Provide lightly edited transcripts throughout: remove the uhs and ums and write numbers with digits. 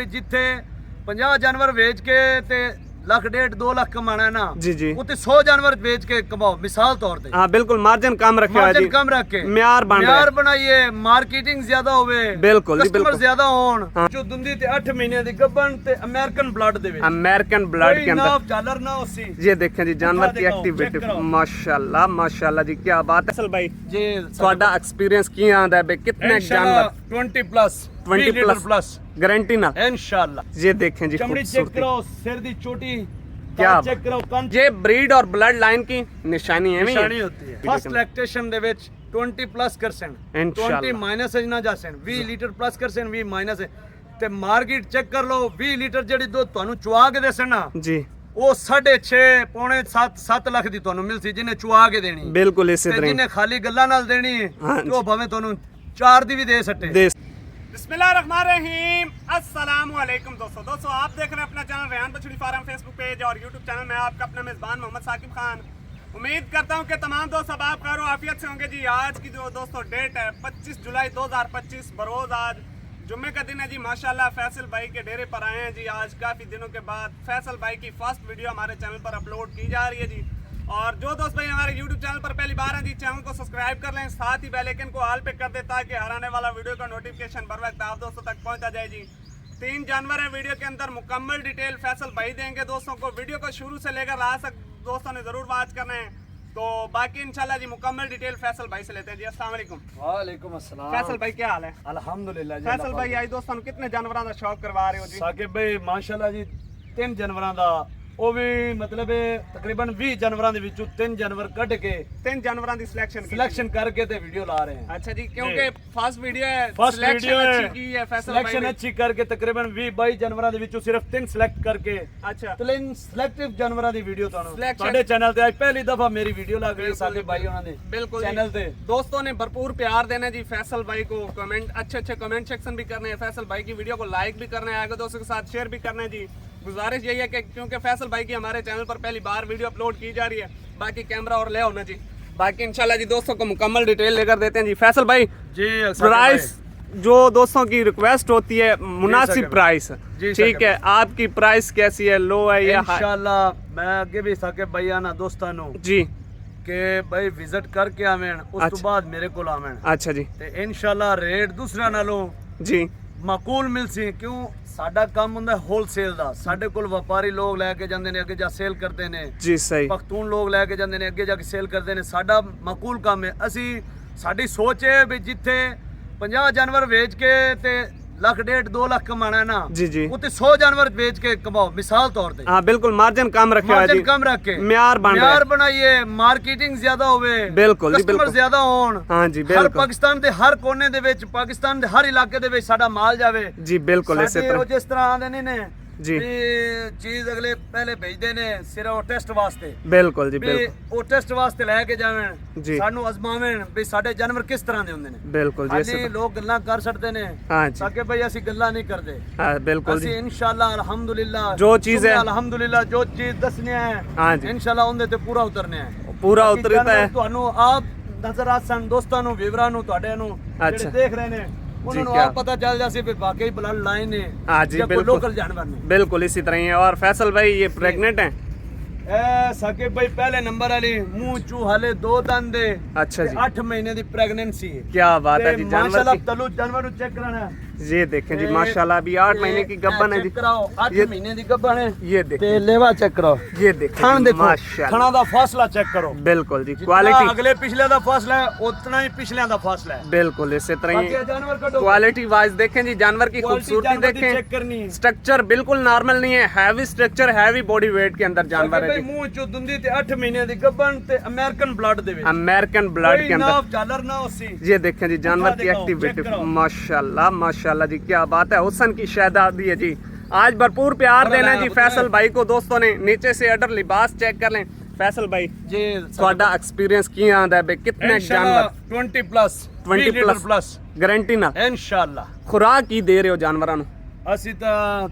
जिथे 50 जानवर बेच के ते लाख डेढ़ 2 लाख कमाना है ना जी जी उते 100 जानवर बेच के कमाओ मिसाल तौर पे। हाँ बिल्कुल मार्जिन कम रखे हुआ जी, कम रख के म्यार बनाइए मार्केटिंग ज्यादा होवे बिल्कुल जी कस्टमर बिल्कुल ज्यादा होन। हाँ। जो दुंदी ते 8 महीने दी गब्बन ते अमेरिकन ब्लड दे अमेरिकन ब्लड के अंदर झालर ना उसी ये देखें जी जानवर की एक्टिविटी माशाल्लाह माशाल्लाह जी क्या बात है। असल भाई जी ਤੁਹਾਡਾ एक्सपीरियंस की आंदा है कितने जानवर 20 प्लस 20 लीटर प्लस गारंटी ना इंशाल्लाह। ये देखें जी चमड़ी चेक खूबसूरती करो सिर दी चोटी क्या चेक करो कंठ ये ब्रीड और ब्लड लाइन की निशानी है निशानी होती है। फर्स्ट लैक्टेशन दे विच 20 प्लस करसन 20 माइनस ना जासन 20 लीटर प्लस करसन 20 माइनस ते मार्केट चेक कर लो 20 लीटर जेडी दूध ਤੁਹਾਨੂੰ ਚੁਆ ਕੇ ਦੇਸਣ ਨਾ जी ਉਹ 6.5 ਪੌਣੇ 7 ਲੱਖ ਦੀ ਤੁਹਾਨੂੰ ਮਿਲਸੀ ਜਿਹਨੇ ਚੁਆ ਕੇ ਦੇਣੀ बिल्कुल इसी ਤੇ तरह ਜਿਹਨੇ ਖਾਲੀ ਗੱਲਾਂ ਨਾਲ ਦੇਣੀ हाँ ਉਹ ਭਾਵੇਂ ਤੁਹਾਨੂੰ 4 ਦੀ ਵੀ ਦੇ ਸੱਟੇ। बिस्मिल्लाहिर्रहमानिर्रहीम अस्सलाम वालेकुम दोस्तों आप देख रहे हैं अपना चैनल रेहान बछड़ी फार्म फेसबुक पेज और यूट्यूब चैनल में आपका अपना मेज़बान मोहम्मद साकिब खान। उम्मीद करता हूं कि तमाम दोस्त अब आप खैर आफियत से होंगे जी। आज की जो दोस्तों डेट है 25 जुलाई 2025 बरोज आज जुम्मे का दिन है जी। माशाल्लाह फैसल भाई के डेरे पर आए हैं जी। आज काफ़ी दिनों के बाद फैसल भाई की फर्स्ट वीडियो हमारे चैनल पर अपलोड की जा रही है जी। और जो दोस्त भाई हमारे YouTube चैनल पर पहली बार हैं जी चैनल को सब्सक्राइब कर लें, साथ ही बेल आइकन को ऑल पे कर दें ताकि हर आने वाला वीडियो का नोटिफिकेशन बर वक्त आप दोस्तों तक पहुंचा जाए जी। 3 जानवर है वीडियो के अंदर, मुकम्मल डिटेल फैसल भाई देंगे दोस्तों को। वीडियो को शुरू से लेकर लास्ट तक दोस्तों ने जरूर वॉच करना है। तो बाकी इंशाल्लाह जी मुकम्मल डिटेल फैसल भाई से लेते हैं जी। अस्सलाम वालेकुम। वालेकुम अस्सलाम। फैसल भाई क्या हाल है? अल्हम्दुलिल्लाह जी। फैसल भाई आज दोस्तों कितने जानवरों का शौक करवा रहे हो जी? साकिब भाई माशाल्लाह जी 3 जानवरों का ਉਹ ਵੀ ਮਤਲਬ ਤਕਰੀਬਨ 20 ਜਨਵਰਾਂ ਦੇ ਵਿੱਚੋਂ 3 ਜਨਵਰ ਕੱਢ ਕੇ 3 जानवरों की ਸਿਲੈਕਸ਼ਨ ਕਰਕੇ ਤੇ ਵੀਡੀਓ ਲਾ ਰਹੇ ਹਾਂ। अच्छा जी क्योंकि फर्स्ट वीडियो है फर्स्ट वीडियो अच्छी की है फैसल भाई सिलेक्शन ने। अच्छी करके तकरीबन 20-22 ਜਨਵਰਾਂ ਦੇ ਵਿੱਚੋਂ ਸਿਰਫ 3 ਸਿਲੈਕਟ ਕਰਕੇ अच्छा 3 ਸਿਲੈਕਟਿਵ ਜਨਵਰਾਂ ਦੀ ਵੀਡੀਓ ਤੁਹਾਨੂੰ Selection- ਸਾਡੇ ਚੈਨਲ ਤੇ ਅੱਜ ਪਹਿਲੀ ਦਫਾ ਮੇਰੀ ਵੀਡੀਓ ਲੱਗ ਰਹੀ ਹੈ ਸਾਡੇ ਭਾਈ ਉਹਨਾਂ ਦੇ बिल्कुल चैनल जी। पे। दोस्तों ने भरपूर प्यार देना जी फैसल भाई को। कमेंट अच्छे कमेंट सेक्शन भी करने हैं, फैसल भाई की वीडियो को लाइक भी करना है, आगे दोस्तों के साथ शेयर भी करना है जी। गुजारिश यही है कि क्योंकि फैसल भाई की हमारे चैनल पर पहली बार वीडियो अपलोड की जा रही है, बाकी कैमरा और ले होना जी। बाकी इंशाल्लाह जी दोस्तों को मुकम्मल डिटेल लेकर देते हैं जी। फैसल भाई जी प्राइस जो दोस्तों की रिक्वेस्ट होती है मुनासिब प्राइस जी ठीक है, आपकी प्राइस कैसी है, लो है या हाई? इंशाल्लाह मैं अगे भी साकिब भाई आना दोस्तों ਨੂੰ जी ਕਿ ਭਾਈ ਵਿਜ਼ਿਟ ਕਰਕੇ ਆਵਣ ਉਸ ਤੋਂ ਬਾਅਦ ਮੇਰੇ ਕੋਲ ਆਵਣ अच्छा जी ਤੇ ਇਨਸ਼ਾਅੱਲਾ ਰੇਟ ਦੂਸਰਿਆਂ ਨਾਲੋਂ जी ਮਾਕੂਲ ਮਿਲਸੀ। ਕਿਉਂ ਸਾਡਾ ਕੰਮ ਹੁੰਦਾ ਹੋਲਸੇਲ ਦਾ। ਸਾਡੇ ਕੋਲ ਵਪਾਰੀ ਲੋਕ ਲੈ ਕੇ ਜਾਂਦੇ ਨੇ ਅੱਗੇ ਜਾ ਸੇਲ ਕਰਦੇ ਨੇ, जी सही ਪਖਤੂਨ ਲੋਕ ਲੈ ਕੇ ਜਾਂਦੇ ਨੇ ਅੱਗੇ ਜਾ ਕੇ ਸੇਲ ਕਰਦੇ ਨੇ। ਸਾਡਾ ਮਾਕੂਲ ਕੰਮ ਹੈ। ਅਸੀਂ ਸਾਡੀ ਸੋਚ ਹੈ ਵੀ ਜਿੱਥੇ 50 ਜਾਨਵਰ ਵੇਚ ਕੇ ਤੇ ਲੱਖ ਡੇਢ 2 ਲੱਖ ਕਮਾਣਾ ਹੈ ਨਾ जी जी ਉੱਤੇ 100 ਜਾਨਵਰ ਵੇਚ ਕੇ ਕਮਾਓ ਮਿਸਾਲ ਤੌਰ ਤੇ। हाँ बिल्कुल मार्जिन कम रखे हुआ मार्जिन जी, कम रख के म्यार बनाइए मार्केटिंग ज्यादा होवे बिल्कुल जी, कस्टमर बिल्कुल। ज्यादा होन। हाँ जी हर बिल्कुल पाकिस्तान ਦੇ ਹਰ ਕੋਨੇ ਦੇ ਵਿੱਚ ਪਾਕਿਸਤਾਨ ਦੇ ਹਰ ਇਲਾਕੇ ਦੇ ਵਿੱਚ ਸਾਡਾ ਮਾਲ ਜਾਵੇ जी बिल्कुल इसी ਸਾਡੇ ਉਹ तरह ਜਿਸ ਤਰ੍ਹਾਂ ਆਂਦੇ ਨੇ ਨੇ जी ਵੀ ਚੀਜ਼ ਅਗਲੇ ਪਹਿਲੇ ਭੇਜਦੇ ਨੇ ਸਿਰਫ ਉਹ ਟੈਸਟ ਵਾਸਤੇ बिल्कुल जी ਵੀ बिल्कुल ਉਹ ਟੈਸਟ ਵਾਸਤੇ ਲੈ ਕੇ ਜਾਵਣ ਜੀ। ਸਾਨੂੰ ਅਜ਼ਮਾਵਣ ਵੀ ਸਾਡੇ ਜਾਨਵਰ ਕਿਸ ਤਰ੍ਹਾਂ ਦੇ ਹੁੰਦੇ ਨੇ। बिल्कुल जी इसी ਹਾਲੀ तरह ਲੋਕ ਗੱਲਾਂ ਕਰ ਸਕਦੇ ਨੇ हाँ जी ਸਾਕੇ ਭਾਈ ਅਸੀਂ ਗੱਲਾਂ ਨਹੀਂ ਕਰਦੇ। हाँ बिल्कुल ਅਸੀਂ जी ਇਨਸ਼ਾਅੱਲਾ ਅਲਹਮਦੁਲਿल्लाह जो चीज़ है ਅਲਹਮਦੁਲਿल्लाह ਜੋ ਚੀਜ਼ ਦੱਸਣੀ ਹੈ हाँ जी ਇਨਸ਼ਾਅੱਲਾ ਉਹਦੇ ਤੇ ਪੂਰਾ ਉਤਰਨੇ ਹੈ। पूरा ਬਾਕੀ उतरता ਜਾਨਵਰ है ਤੁਹਾਨੂੰ ਆਪ ਨਜ਼ਰ ਆ ਸਨ ਦੋਸਤਾਂ ਨੂੰ ਵੀਵਰਾਂ ਨੂੰ ਤੁਹਾਡੇ ਨੂੰ ਜਿਹੜੇ ਅੱਛਾ। ਦੇਖ ਰਹੇ ਨੇ ਉਹਨਾਂ ਨੂੰ क्या? ਆਪ ਪਤਾ ਚੱਲ ਜਾਸੀ ਵੀ ਵਾਕਈ ਬਲੱਡ ਲਾਈਨ ਹੈ हाँ जी ਜਾਂ ਕੋਈ बिल्कुल ਲੋਕਲ ਜਾਨਵਰ ਨੇ। बिल्कुल इसी तरह ही है। और फैसल भाई ये प्रेग्नेंट है? ਇਹ ਸਾਕਿਬ ਭਾਈ ਪਹਿਲੇ ਨੰਬਰ ਵਾਲੀ ਮੂੰਹ ਚੂ ਹਲੇ 2 ਦੰਦ ਦੇ अच्छा जी 8 ਮਹੀਨੇ ਦੀ ਪ੍ਰੈਗਨੈਂਸੀ ਹੈ। क्या बात है जी जानवर ਮਾਸ਼ਾਅੱਲਾ की ਤਲੂ ਜਾਨਵਰ ਨੂੰ ਚੈੱਕ ਕਰਾਣਾ ਹੈ। ये देखें जी माशाल्लाह अभी 8 महीने की गब्बन है जी। चेक कराओ 8 ये- महीने ਦੀ ਗੱਬਣ ਹੈ ये देखें ਤੇ ਲੇਵਾ ਚੈੱਕ ਕਰਾਓ ये देखें ਥਣ जी, ਦੇਖੋ माशाल्लाह ਥਣਾ ਦਾ ਫਾਸਲਾ ਚੈੱਕ ਕਰੋ। बिल्कुल जी जितना क्वालिटी अगले पिछले दा फासला है उतना ही पिछले दा फासला है। बिल्कुल इसी तरह बाकी ही जानवर कटो क्वालिटी वाइज देखें जी जानवर की क्वालिटी खूबसूरती जानवर की देखें, चेक करनी है। स्ट्रक्चर बिल्कुल नॉर्मल नहीं है, heavy structure heavy body weight के अंदर जानवर है भाई जी। मुंह चो दुंदी ते 8 महीने दी गब्बन ते American blood they which American blood कोई के अंदर नाव झालर ना होसी। ये देखें जी जानवर की दिखाओ, चेक एक्टिविटी करो। माशाल्लाह माशाल्लाह जी क्या बात है। हुसन की शहजादी है जी। आज भरपूर प्यार देना है जी फैसल भाई को। दोस्तों ने नीचे से अडर लिबास चेक कर लें। फैसल भाई जी ਤੁਹਾਡਾ एक्सपीरियंस की आंदा है कितने जानवर? 20 प्लस 20 लीटर प्लस गारंटी ना इंशाल्लाह। खुराक की दे रहे हो जानवरां ਨੂੰ? ਅਸੀਂ ਤਾਂ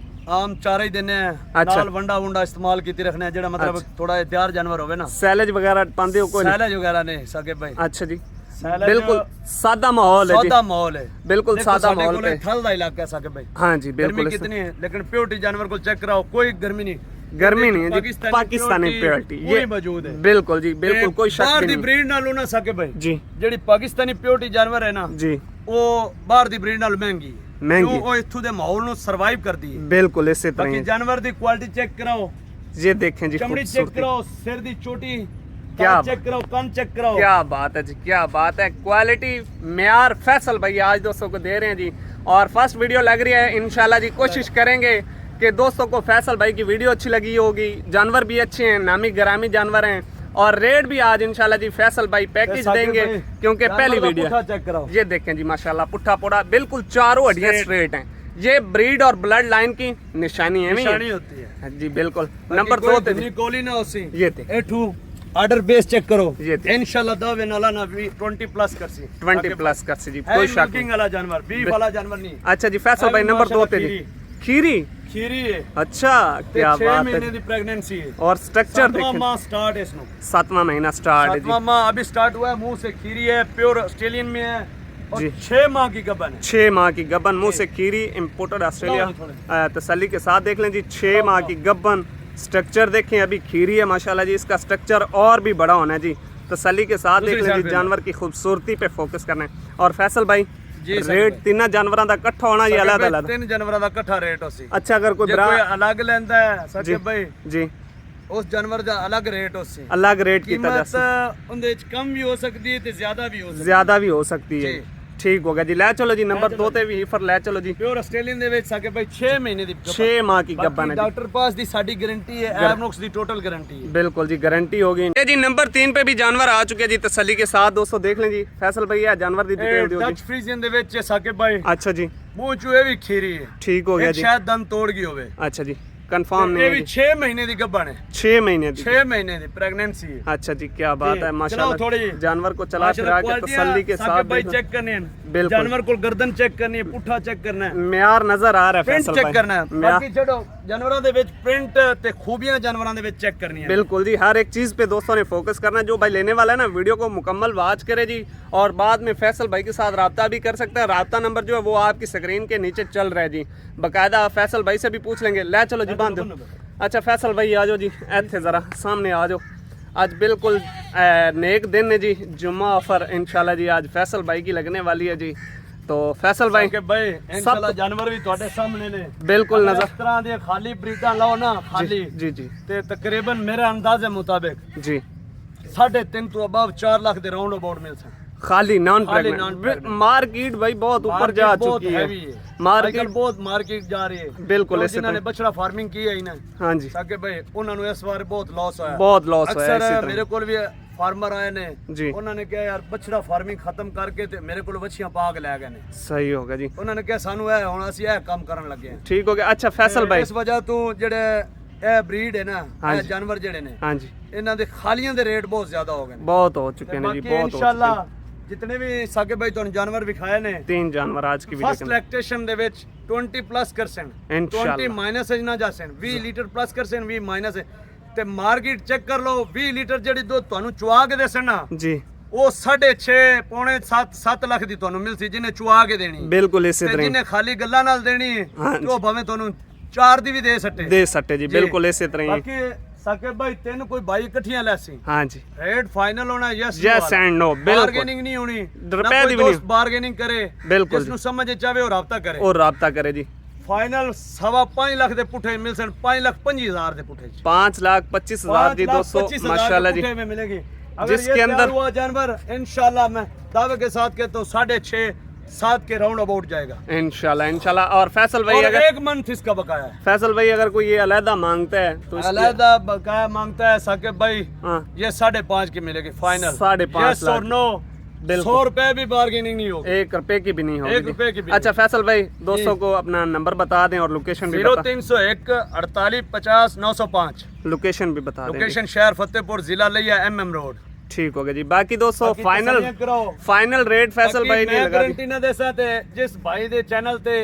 ਆਮ ਚਾਰਾ ਹੀ ਦਿੰਨੇ ਆ ਅੱਛਾ। ਨਾਲ ਵੰਡਾ ਵੁੰਡਾ ਇਸਤੇਮਾਲ ਕੀਤੀ ਰੱਖਨੇ ਆ ਜਿਹੜਾ ਮਤਲਬ ਅੱਛਾ। ਥੋੜਾ ਤਿਆਰ ਜਾਨਵਰ ਹੋਵੇ ਨਾ। ਸੈਲੇਜ ਵਗੈਰਾ ਪਾਉਂਦੇ ਹੋ ਕੋਈ? ਸੈਲੇਜ ਵਗੈਰਾ ਨੇ ਸਾਕੇ ਭਾਈ। ਅੱਛਾ ਜੀ सैलड बिल्कुल सादा माहौल है जी, सादा माहौल है, बिल्कुल देखो सादा साडे माहौल कोले पे। ठल दा इलाका है साके भाई। हाँ जी गर्मी बिल्कुल कितनी है, लेकिन प्योरिटी जानवर को चेक कराओ, कोई गर्मी नहीं, गर्मी नहीं है जी, पाकिस्तानी प्योरिटी ये मौजूद है। बिल्कुल जी, बिल्कुल कोई शक बाहर भी दी नहीं ब्रीड नालों ना साके भाई जी ਜਿਹੜੀ ਪਾਕਿस्तानी प्योरिटी जानवर है ना जी, वो बाहर दी ब्रीड नाल महंगी है, महंगी। क्यों? ਉਹ इत्थੋਂ ਦੇ ਮਾਹੌਲ ਨੂੰ ਸਰਵਾਈਵ ਕਰਦੀ ਹੈ। बिल्कुल इसी तरह ਬਾਕੀ ही। जानवर ਦੀ ਕੁਆਲਿਟੀ ਚੈੱਕ ਕਰਾਓ, ये देखें जी चमड़ी चेक खूबसूरती, कराओ, सिर दी चोटी क्या चेक कराओ, कान चेक कराओ। क्या बात है जी, क्या बात है, क्वालिटी म्यार फैसल भाई आज दोस्तों को दे रहे हैं जी। और फर्स्ट वीडियो लग रही है, इंशाल्लाह जी कोशिश करेंगे कि दोस्तों को फैसल भाई की वीडियो अच्छी लगी होगी। जानवर भी अच्छे हैं, नामी ग्रामी जानवर हैं, और रेट भी आज इंशाल्लाह जी फैसल भाई पैकेज साकिब देंगे, भाई, क्योंकि जानवर पहली का वीडियो पुट्ठा चेक कराओ। ये देखें जी माशाल्लाह पुट्ठा पोड़ा बिल्कुल चारों हड्डियां स्ट्रेट हैं। ये ब्रीड और ब्लड लाइन की निशानी है निशानी होती है। हाँ जी बिल्कुल। बाकी नंबर कोई 2 पे धुनी कोली ना होसी, ये थे एठू ऑर्डर बेस चेक करो, ये थे। इंशाल्लाह दावे नाला ना भी 20 प्लस करसी, 20 प्लस कर सी जी, है कोई शक मिल्किंग नहीं। वाला जानवर, बीफ वाला जानवर नहीं। अच्छा जी फैसल भाई अभी नंबर 2 पे माशाल्लाह जी खीरी, खीरी है, अच्छा ते क्या 6 बात महीने है। दी प्रेगनेंसी है, और स्ट्रक्चर 7वां देखें, माह स्टार्ट है इसमें, 7वां महीना स्टार्ट है 7वां जी, माह अभी स्टार्ट हुआ है, मुंह से खीरी है, प्योर ऑस्ट्रेलियन में है, और जी। 6 माह की गबन है। 6 माह की गबन मुंह से खीरी, इम्पोर्टेड ऑस्ट्रेलिया। तसल्ली के साथ देख लें जी, 6 माह की गबन, स्ट्रक्चर देखें अभी खीरी है माशाल्लाह जी, इसका स्ट्रक्चर और भी बड़ा होना है जी। तसल्ली के साथ देख लें जी, जानवर की खूबसूरती पे फोकस करना है। और फैसल भाई जी रेट तीनों जानवरों का इकट्ठा होना या अलग अलग? 3 जानवरों ਦਾ ਇਕੱਠਾ ਰੇਟ ਹੋਸੀ, अच्छा अगर कोई ਜੇ बरा ਕੋਈ ਅਲੱਗ ਲੈਂਦਾ ਹੈ जी ਸਾਕਿਬ ਭਾਈ जी ਉਸ ਜਾਨਵਰ ਦਾ ਅਲੱਗ ਰੇਟ ਹੋਸੀ, अलग रेट किया जा ਕੀਮਤ सकता, ਉਹਦੇ ਵਿੱਚ ਕਮ ਵੀ ਹੋ ਸਕਦੀ ਹੈ ਤੇ ਜ਼ਿਆਦਾ ਵੀ ਹੋ ਸਕਦੀ ਹੈ। ज्यादा भी हो सकती है। जी। ठीक हो गया जी, ले चलो जी नंबर चलो 2 ਤੇ ਵੀ ਫਿਰ ਲੈ ਚਲੋ ਜੀ। ਪਿਓਰ ਆਸਟ੍ਰੇਲੀਅਨ ਦੇ ਵਿੱਚ ਸਾਕਿਬ ਭਾਈ 6 ਮਹੀਨੇ ਦੀ 6 माह की गबन ਬਾਕੀ है जी, ਡਾਕਟਰ ਪਾਸ ਦੀ ਸਾਡੀ ਗਾਰੰਟੀ ਹੈ, ਐਵਨੋਕਸ ਦੀ ਟੋਟਲ ਗਾਰੰਟੀ है। बिल्कुल जी गारंटी होगी। ये जी नंबर 3 पे भी जानवर आ चुके हैं जी, तसल्ली के साथ दोस्तों देख लें जी। फैसल भैया जानवर दी डिटेल दियो ਡਚ जी। ਫਰੀਜ਼ਨ ਦੇ ਵਿੱਚ ਸਾਕਿਬ ਭਾਈ अच्छा जी ਮੂੰਹ ਚੋਂ ਇਹ ਵੀ ਖੀਰੀ ਹੈ, ठीक हो गया ਇੱਕ जी। ਸ਼ਾਇਦ ਦੰਦ ਤੋੜ ਗਈ ਹੋਵੇ। अच्छा जी कंफर्म ਇਹ नहीं ਵੀ है जी, 6 ਮਹੀਨੇ ਦੀ ਗੱਭਣ ਹੈ, 6 महीने दी। 6 महीने ਦੀ प्रेगनेंसी है। अच्छा जी क्या बात जी, है चलाओ माशाल्लाह, थोड़ी। जानवर को चला फिरा के तसल्ली के साथ भाई देखो। चेक करने हैं, बिल्कुल। जानवर को गर्दन चेक करनी है, पुट्ठा चेक करना है, म्यार नजर आ रहा है प्रिंट फैसल चेक भाई, करना है। म्यार बाकी छड़ो जानवरों ਦੇ ਵਿੱਚ ਪ੍ਰਿੰਟ ਤੇ ਖੂਬੀਆਂ जानवरों ਦੇ ਵਿੱਚ चेक करनी है। बिल्कुल जी, हर एक चीज़ पे दोस्तों ने फोकस करना है। जो भाई लेने वाला है ना वीडियो को मुकम्मल वॉच करे जी, और बाद में फैसल भाई के साथ रब्ता भी कर सकता है। रब्ता नंबर जो है वो आपकी स्क्रीन के नीचे चल रहा है जी, बाकायदा फैसल भाई से भी पूछ लेंगे। ले चलो जी बांध दो। अच्छा फैसल भाई आ जाओ जी, ऐसे ज़रा सामने आ जाओ। आज बिल्कुल नेक दिन है जी, जुम्मा ऑफर इंशाल्लाह जी आज फैसल भाई की लगने वाली है जी। तो फैसल भाई कि भाई इंशाल्लाह जानवर भी ਤੁਹਾਡੇ ਸਾਹਮਣੇ ਨੇ, बिल्कुल अगर नजर इस तरह ਦੇ ਖਾਲੀ ਬਰੀਡਾਂ ਲਾਓ ਨਾ, ਖਾਲੀ जी जी ਤੇ ਤਕਰੀਬਨ ਮੇਰੇ ਅੰਦਾਜ਼ੇ ਮੁਤਾਬਿਕ जी 3.5 ਤੋਂ ਅਬਵ 4 ਲੱਖ ਦੇ ਰਾਉਂਡ ਅਬਾਊਟ ਮਿਲ ਸਕਣ। खाली नॉन खाली प्रेग्नेंट non-pregnant। मार्केट भाई बहुत ऊपर जा बहुत चुकी है, हैवी है, मार्केट आजकल बहुत मार्केट जा रही है। बिल्कुल तो ऐसे जिन्होंने तो- बछड़ा फार्मिंग की है ना हाँ जी साके भाई ਉਹਨਾਂ ਨੂੰ ਇਸ ਵਾਰ ਬਹੁਤ ਲਾਸ ਹੋਇਆ, बहुत लॉस होया ਅਕਸਰ इसी तरह ਮੇਰੇ ਕੋਲ ਵੀ ਫਾਰਮਰ ਆਏ ਨੇ, जी ਉਹਨਾਂ ਨੇ ਕਿਹਾ ਯਾਰ ਬਛੜਾ ਫਾਰਮਿੰਗ ਖਤਮ ਕਰਕੇ ਤੇ ਮੇਰੇ ਕੋਲ ਵੱਛੀਆਂ ਪਾ ਕੇ ਲੈ ਗਏ ਨੇ। सही होगा जी, ਉਹਨਾਂ ਨੇ ਕਿਹਾ ਸਾਨੂੰ ਇਹ ਹੁਣ ਅਸੀਂ ਇਹ ਕੰਮ ਕਰਨ ਲੱਗੇ ਹਾਂ। ठीक हो गया। अच्छा फैसल भाई ਇਸ ਵਜ੍ਹਾ ਤੋਂ ਜਿਹੜੇ ਇਹ ਬਰੀਡ ਹੈ ਨਾ, हाँ ਇਹ जी। ਜਾਨਵਰ ਜਿਹੜੇ ਨੇ हाँ जी ਇਹਨਾਂ ਦੇ ਖਾਲੀਆਂ ਦੇ ਰੇਟ ਬਹੁਤ ਜ਼ਿਆਦਾ ਹੋ ਗਏ ਨੇ। बहुत हो चुके ਤੇ हैं जी, ਬਾਕੀ बहुत हो चुके ਇਨਸ਼ਾਅੱਲਾ हैं। ਜਿਤਨੇ ਵੀ ਸਾਕੇ ਭਾਈ ਤੁਹਾਨੂੰ ਜਾਨਵਰ ਵਿਖਾਏ ਨੇ, 3 जानवर आज की वीडियो ਫਸਟ के अंदर। ਲੈਕਟੇਸ਼ਨ ਦੇ ਵਿੱਚ 20+% इंशाल्लाह। 20 ਮਾਈਨਸ ਹੈ ਨਾ ਜਾਸਨ 20 ਲੀਟਰ ਪਲੱਸ ਕਰਸਨ 20 ਮਾਈਨਸ ਹੈ ਤੇ ਮਾਰਕੀਟ ਚੈੱਕ ਕਰ ਲਓ। 20 ਲੀਟਰ ਜਿਹੜੀ ਦੁੱਧ ਤੁਹਾਨੂੰ ਚੁਆ ਕੇ ਦੇਸਣ ਨਾ, जी ਉਹ 6.5 ਪੌਣੇ 7 ਲੱਖ ਦੀ ਤੁਹਾਨੂੰ ਮਿਲਸੀ, ਜਿਹਨੇ ਚੁਆ ਕੇ ਦੇਣੀ बिल्कुल इसी ਤੇ तरह ਜਿਹਨੇ ਖਾਲੀ ਗੱਲਾਂ ਨਾਲ ਦੇਣੀ ਹਾਂ ਤੇ ਉਹ ਭਾਵੇਂ ਤੁਹਾਨੂੰ 4 ਦੀ ਵੀ ਦੇ ਸੱਟੇ। दे सकते जी, जी। बिल्कुल इसी तरह ही। ਬਾਕੀ ਸਾਕੇ ਭਾਈ ਤਿੰਨ ਕੋਈ 22 ਇਕੱਠੀਆਂ ਲੈਸੀ, हाँ जी ਰੇਟ ਫਾਈਨਲ ਹੋਣਾ ਯੈਸ Yes and no, बिल्कुल। ਬਾਰਗੇਨਿੰਗ ਨਹੀਂ ਹੋਣੀ, रुपए दी भी नहीं। ਬਾਰਗੇਨਿੰਗ ਕਰੇ, बिल्कुल ਜਿਸ ਨੂੰ ਸਮਝ ਚਾਵੇ ਉਹ ਰਾਬਤਾ ਕਰੇ। और रब्ता करे जी। ਫਾਈਨਲ 5.5 ਲੱਖ ਦੇ ਪੁੱਠੇ ਮਿਲ ਸਨ, 5,25,000 ਦੇ पुठे 5,25,000 जी दोस्तों माशाल्लाह जी। में मिलेगी। अगर जिसके ये अंदर- तैयार हुआ जानवर इंशाल्लाह मैं दावे के साथ कहता हूँ 6.5-7 के राउंड अबाउट जाएगा। इंशाल्लाह इंशाल्लाह। और फैसल भाई और अगर 1 मंथ इसका बकाया है। फैसल भाई अगर कोई ये अलहदा मांगता है तो इसकी- अलहदा बकाया मांगता है साकिब भाई, हाँ ये 5.5 की मिलेगी फाइनल। 5.5 Yes or no, बिल्कुल। 100 रुपए भी बार्गेनिंग नहीं होगी। 1 रुपए की भी नहीं होगी 1 जी। रुपए की भी अच्छा फैसल भाई दोस्तों को अपना नंबर बता दें और लोकेशन भी बता 0301 48 50 905। लोकेशन भी बता दें जी। लोकेशन शहर फतेहपुर, जिला लिया MM रोड। ठीक हो गया जी। बाकी दोस्तों बाकी फाइनल तसल्लियां कराओ। फाइनल रेट फैसल बाकी भाई ने मैं लगा दी। गारंटी ना दे सकते जिस भाई दे चैनल ते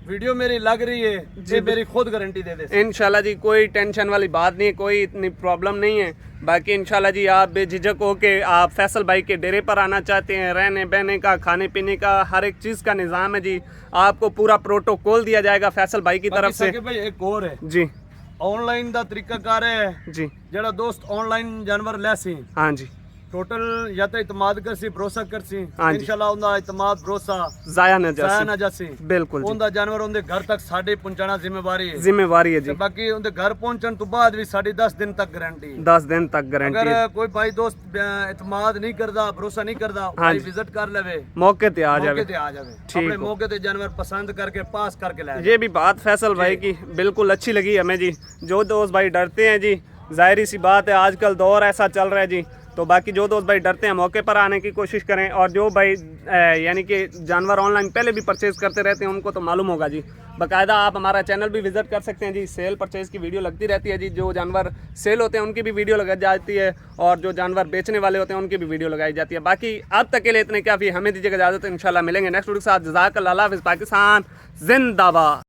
वीडियो मेरी लग रही है ये मेरी खुद गारंटी दे दे। इंशाल्लाह जी कोई टेंशन वाली बात नहीं है, कोई इतनी प्रॉब्लम नहीं है। बाकी इंशाल्लाह जी आप बेझिझक हो के आप फैसल भाई के डेरे पर आना चाहते हैं, रहने बहने का, खाने पीने का हर एक चीज़ का निज़ाम है जी। आपको पूरा प्रोटोकॉल दिया जाएगा फैसल भाई की तरफ से। भाई एक और है जी ऑनलाइन ਦਾ ਤਰੀਕਾਕਾਰ ਹੈ जी ਜਿਹੜਾ ਦੋਸਤ ਆਨਲਾਈਨ ਜਾਨਵਰ ਲੈ ਸੀ हाँ जी टोटल या तो इतमाद कर सी भरोसा कर सी हाँ जी। इंशाल्लाह उनका इतमाद भरोसा जाया न जाया जाए ना जासी बिल्कुल जी। उनका जानवर उनके घर तक साड़ी पहुंचाना जिम्मेवारी है जिम्मेवारी है जी। ते बाकी उनके घर पहुंचने तो बाद भी साड़ी 10 दिन तक गारंटी है। 10 दिन तक गारंटी अगर है। कोई भाई दोस्त इतमाद नहीं करता भरोसा नहीं करता हाँ भाई जी। विजिट कर लेवे मौके ते आ मौके जावे। ते आ जावे ठीक अपने हो। मौके ते जानवर पसंद करके पास करके लाए ये भी बात फैसल भाई की बिल्कुल अच्छी लगी हमें जी। जो दोस्त भाई डरते हैं जी, जाहिर सी बात है आजकल दौर ऐसा चल रहा है जी, तो बाकी जो दोस्त भाई डरते हैं मौके पर आने की कोशिश करें। और जो भाई यानी कि जानवर ऑनलाइन पहले भी परचेज़ करते रहते हैं उनको तो मालूम होगा जी। बाकायदा आप हमारा चैनल भी विजिट कर सकते हैं जी। सेल परचेज़ की वीडियो लगती रहती है जी। जो जानवर सेल होते हैं उनकी भी वीडियो लगाई जाती है और जो जानवर बेचने वाले होते हैं उनकी भी वीडियो लगाई जाती है। बाकी अब तक के लिए इतने काफ़ी, हमें दीजिएगा इजाज़त। इंशाल्लाह मिलेंगे नेक्स्ट वीडियो के साथ। जज़ाकल्लाह, अल्लाह हाफ़िज़, पाकिस्तान जिंदाबाद।